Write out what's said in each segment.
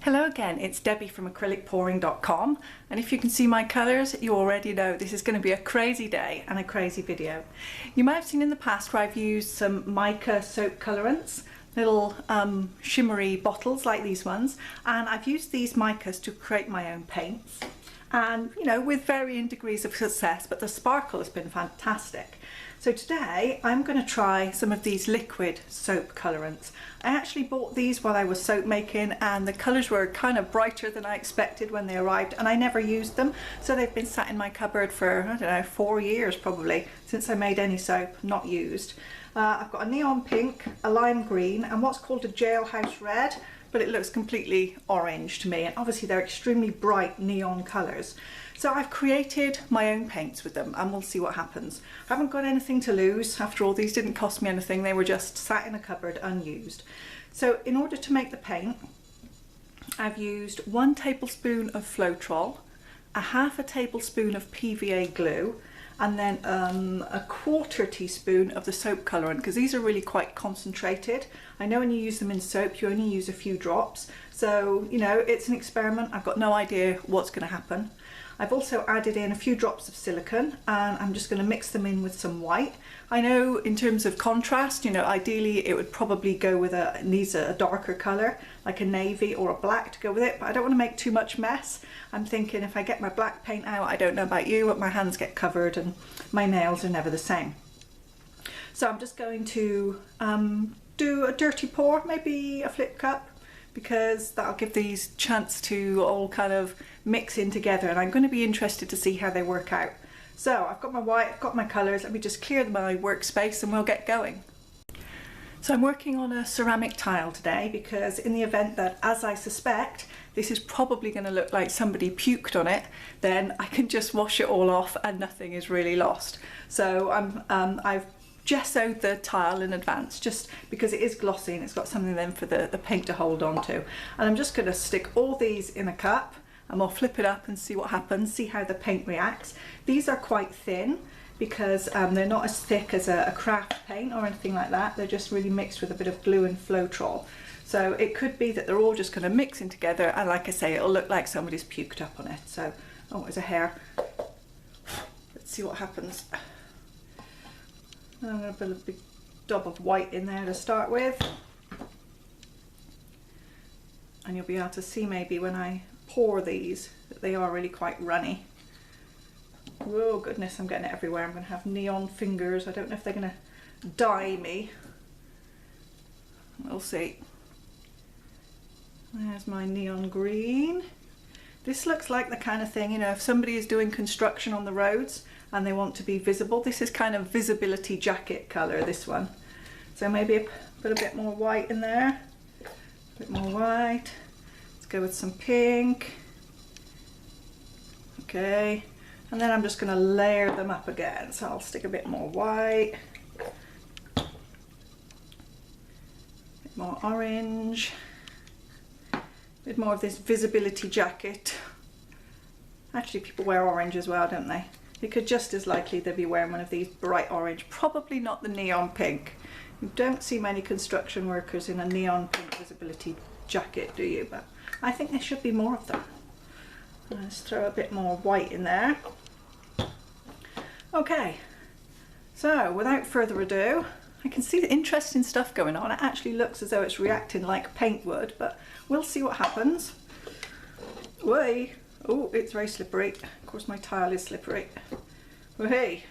Hello again, it's Debbie from acrylicpouring.com, and if you can see my colours, you already know this is going to be a crazy day and a crazy video. You might have seen in the past where I've used some mica soap colorants, little shimmery bottles like these ones, and I've used these micas to create my own paints, and you know, with varying degrees of success, but the sparkle has been fantastic. So today I'm going to try some of these liquid soap colorants. I actually bought these while I was soap making, and the colours were kind of brighter than I expected when they arrived, and I never used them, so they've been sat in my cupboard for, I don't know, 4 years probably since I made any soap, not used. I've got a neon pink, a lime green, and what's called a jailhouse red, but it looks completely orange to me, and obviously they're extremely bright neon colours. So I've created my own paints with them, and we'll see what happens. I haven't got anything to lose. After all, these didn't cost me anything. They were just sat in a cupboard unused. So in order to make the paint, I've used 1 tablespoon of Floetrol, a half a tablespoon of PVA glue, and then a 1/4 teaspoon of the soap colorant, because these are really quite concentrated. I know when you use them in soap, you only use a few drops. So, you know, it's an experiment. I've got no idea what's going to happen. I've also added in a few drops of silicone, and I'm just going to mix them in with some white. I know in terms of contrast, you know, ideally it would probably go with needs a darker colour, like a navy or a black to go with it, but I don't want to make too much mess. I'm thinking if I get my black paint out, I don't know about you, but my hands get covered and my nails are never the same. So I'm just going to do a dirty pour, maybe a flip cup, because that'll give these chance to all kind of mix in together, and I'm going to be interested to see how they work out. So I've got my white, I've got my colours, let me just clear my workspace and we'll get going. So I'm working on a ceramic tile today, because in the event that, as I suspect, this is probably going to look like somebody puked on it, then I can just wash it all off and nothing is really lost. So I've gessoed the tile in advance, just because it is glossy and it's got something then for the paint to hold on to. And I'm just going to stick all these in a cup, and we'll flip it up and see what happens, see how the paint reacts. These are quite thin because they're not as thick as a craft paint or anything like that. They're just really mixed with a bit of glue and Floetrol. So it could be that they're all just going to mix in together, and like I say, it'll look like somebody's puked up on it. So, oh, there's a hair. Let's see what happens. I'm going to put a big dab of white in there to start with, and you'll be able to see maybe when I pour these that they are really quite runny. Oh goodness, I'm getting it everywhere. I'm going to have neon fingers. I don't know if they're going to dye me. We'll see. There's my neon green. This looks like the kind of thing, you know, if somebody is doing construction on the roads and they want to be visible, this is kind of visibility jacket colour, this one. So maybe put a bit more white in there, a bit more white. Let's go with some pink. Okay, and then I'm just going to layer them up again. So I'll stick a bit more white, a bit more orange, a bit more of this visibility jacket. Actually, people wear orange as well, don't they? You could just as likely they'd be wearing one of these bright orange, probably not the neon pink. You don't see many construction workers in a neon pink visibility jacket, do you? But I think there should be more of them. Let's throw a bit more white in there. Okay, so without further ado, I can see the interesting stuff going on. It actually looks as though it's reacting like paint would, but we'll see what happens. Whey! Oh, it's very slippery. Of course my tile is slippery. Hey,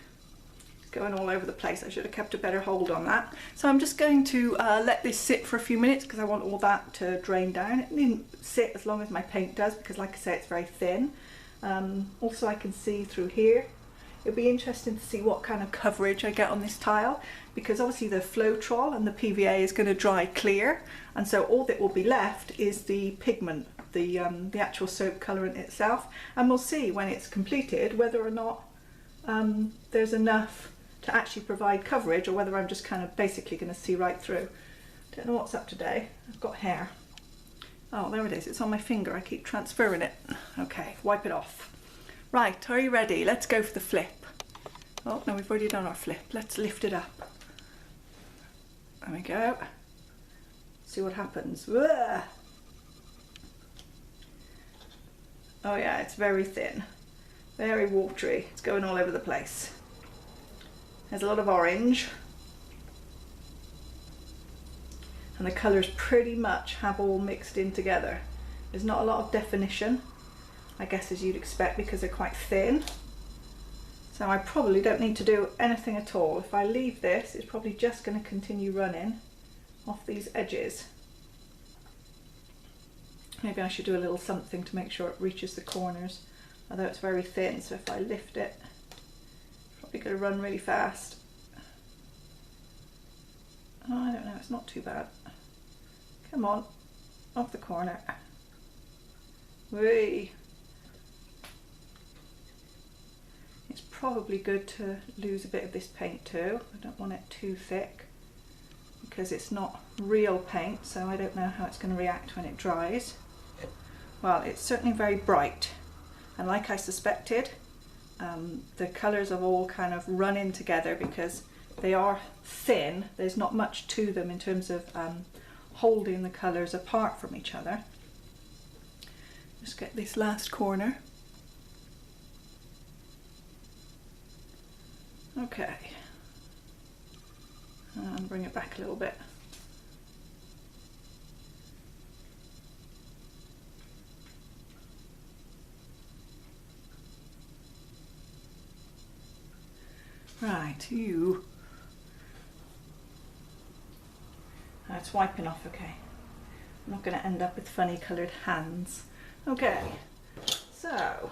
it's going all over the place. I should have kept a better hold on that. So I'm just going to let this sit for a few minutes, because I want all that to drain down. It needn't sit as long as my paint does, because like I say, it's very thin. Also I can see through here. It'll be interesting to see what kind of coverage I get on this tile, because obviously the Floetrol and the PVA is going to dry clear, and so all that will be left is the pigment, the actual soap colorant itself, and we'll see when it's completed whether or not there's enough to actually provide coverage, or whether I'm just kind of basically going to see right through. Don't know what's up today. I've got hair. Oh, there it is. It's on my finger. I keep transferring it. Okay, wipe it off. Right, are you ready? Let's go for the flip. Oh, no, we've already done our flip. Let's lift it up. There we go. See what happens. Whoa. Oh yeah, it's very thin, very watery. It's going all over the place. There's a lot of orange. And the colours pretty much have all mixed in together. There's not a lot of definition, I guess, as you'd expect, because they're quite thin. So I probably don't need to do anything at all. If I leave this, it's probably just going to continue running off these edges. Maybe I should do a little something to make sure it reaches the corners, although it's very thin, so if I lift it, it's probably going to run really fast. Oh, I don't know, it's not too bad. Come on, off the corner. Whee! It's probably good to lose a bit of this paint too. I don't want it too thick because it's not real paint, so I don't know how it's going to react when it dries. Well, it's certainly very bright, and like I suspected, the colours have all kind of run in together because they are thin. There's not much to them in terms of holding the colours apart from each other. Just get this last corner. Okay, and bring it back a little bit. Right, you. It's wiping off, okay. I'm not going to end up with funny coloured hands. Okay, so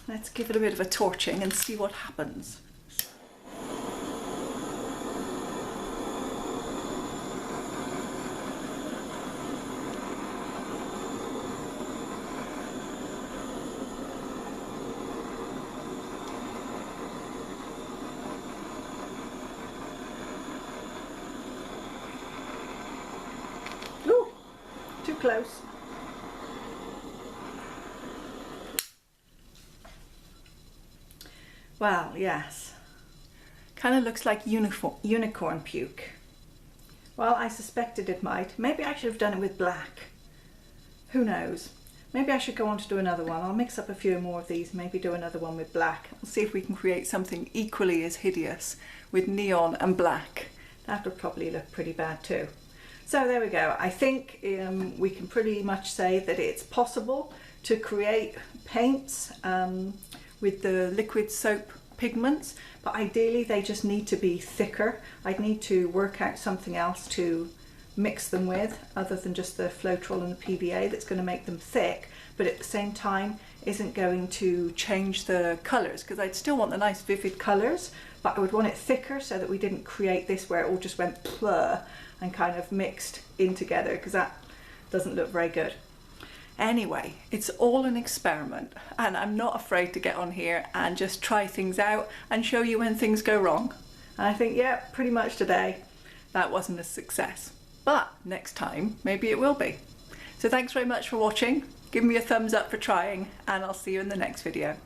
let's give it a bit of a torching and see what happens. Ooh, too close. Well, yes, kind of looks like unicorn puke. Well, I suspected it might. Maybe I should have done it with black. Who knows? Maybe I should go on to do another one. I'll mix up a few more of these, maybe do another one with black. We'll see if we can create something equally as hideous with neon and black. That would probably look pretty bad too. So there we go. I think we can pretty much say that it's possible to create paints with the liquid soap pigments, but ideally they just need to be thicker. I'd need to work out something else to mix them with other than just the Floetrol and the PVA that's going to make them thick, but at the same time isn't going to change the colours, because I'd still want the nice vivid colours, but I would want it thicker so that we didn't create this where it all just went plur and kind of mixed in together, because that doesn't look very good. Anyway, it's all an experiment, and I'm not afraid to get on here and just try things out and show you when things go wrong. And I think, yeah, pretty much today that wasn't a success, but next time maybe it will be. So thanks very much for watching. Give me a thumbs up for trying, and I'll see you in the next video.